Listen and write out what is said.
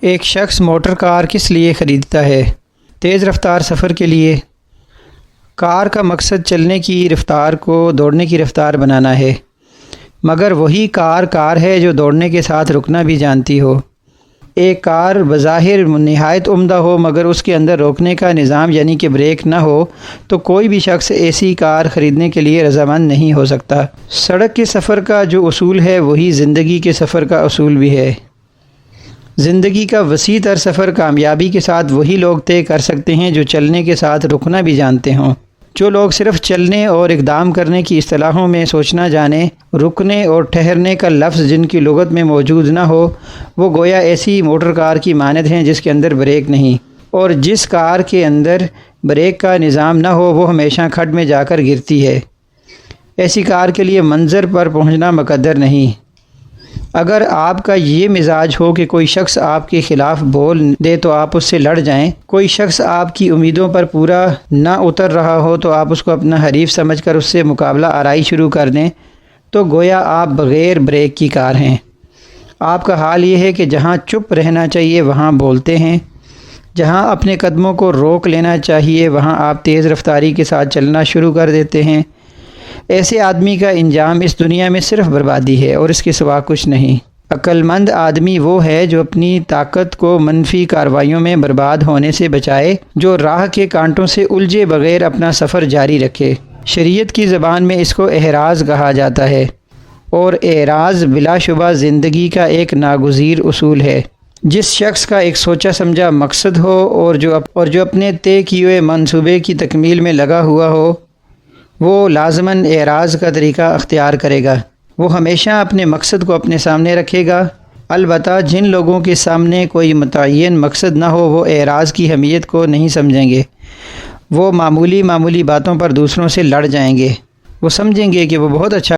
ایک شخص motor car کس لیے خریدتا ہے؟ تیز رفتار سفر کے لیے۔ کار کا مقصد چلنے کی رفتار کو دوڑنے کی رفتار بنانا ہے، مگر وہی کار ہے جو دوڑنے کے ساتھ رکنا بھی جانتی ہو۔ ایک کار بظاہر نہایت عمدہ ہو مگر اس کے اندر روکنے کا نظام یعنی کہ بریک نہ ہو تو کوئی بھی شخص ایسی کار خریدنے کے لیے رضامند نہیں ہو سکتا۔ سڑک کے سفر کا جو اصول ہے وہی زندگی کے سفر کا اصول بھی ہے۔ زندگی کا وسیع تر سفر کامیابی کے ساتھ وہی لوگ طے کر سکتے ہیں جو چلنے کے ساتھ رکنا بھی جانتے ہوں۔ جو لوگ صرف چلنے اور اقدام کرنے کی اصطلاحوں میں سوچنا جانیں، رکنے اور ٹھہرنے کا لفظ جن کی لغت میں موجود نہ ہو، وہ گویا ایسی موٹر کار کی مانند ہیں جس کے اندر بریک نہیں، اور جس کار کے اندر بریک کا نظام نہ ہو وہ ہمیشہ کھڈ میں جا کر گرتی ہے۔ ایسی کار کے لیے منظر پر پہنچنا مقدر نہیں۔ اگر آپ کا یہ مزاج ہو کہ کوئی شخص آپ کے خلاف بول دے تو آپ اس سے لڑ جائیں، کوئی شخص آپ کی امیدوں پر پورا نہ اتر رہا ہو تو آپ اس کو اپنا حریف سمجھ کر اس سے مقابلہ آرائی شروع کر دیں، تو گویا آپ بغیر بریک کی کار ہیں۔ آپ کا حال یہ ہے کہ جہاں چپ رہنا چاہیے وہاں بولتے ہیں، جہاں اپنے قدموں کو روک لینا چاہیے وہاں آپ تیز رفتاری کے ساتھ چلنا شروع کر دیتے ہیں۔ ایسے آدمی کا انجام اس دنیا میں صرف بربادی ہے اور اس کے سوا کچھ نہیں۔ عقل مند آدمی وہ ہے جو اپنی طاقت کو منفی کارروائیوں میں برباد ہونے سے بچائے، جو راہ کے کانٹوں سے الجھے بغیر اپنا سفر جاری رکھے۔ شریعت کی زبان میں اس کو احراز کہا جاتا ہے، اور احراز بلا شبہ زندگی کا ایک ناگزیر اصول ہے۔ جس شخص کا ایک سوچا سمجھا مقصد ہو اور جو اپنے طے کیے ہوئے منصوبے کی تکمیل میں لگا ہوا ہو، وہ لازماً اعراض کا طریقہ اختیار کرے گا۔ وہ ہمیشہ اپنے مقصد کو اپنے سامنے رکھے گا۔ البتہ جن لوگوں کے سامنے کوئی متعین مقصد نہ ہو وہ اعراض کی اہمیت کو نہیں سمجھیں گے۔ وہ معمولی باتوں پر دوسروں سے لڑ جائیں گے۔ وہ سمجھیں گے کہ وہ بہت اچھا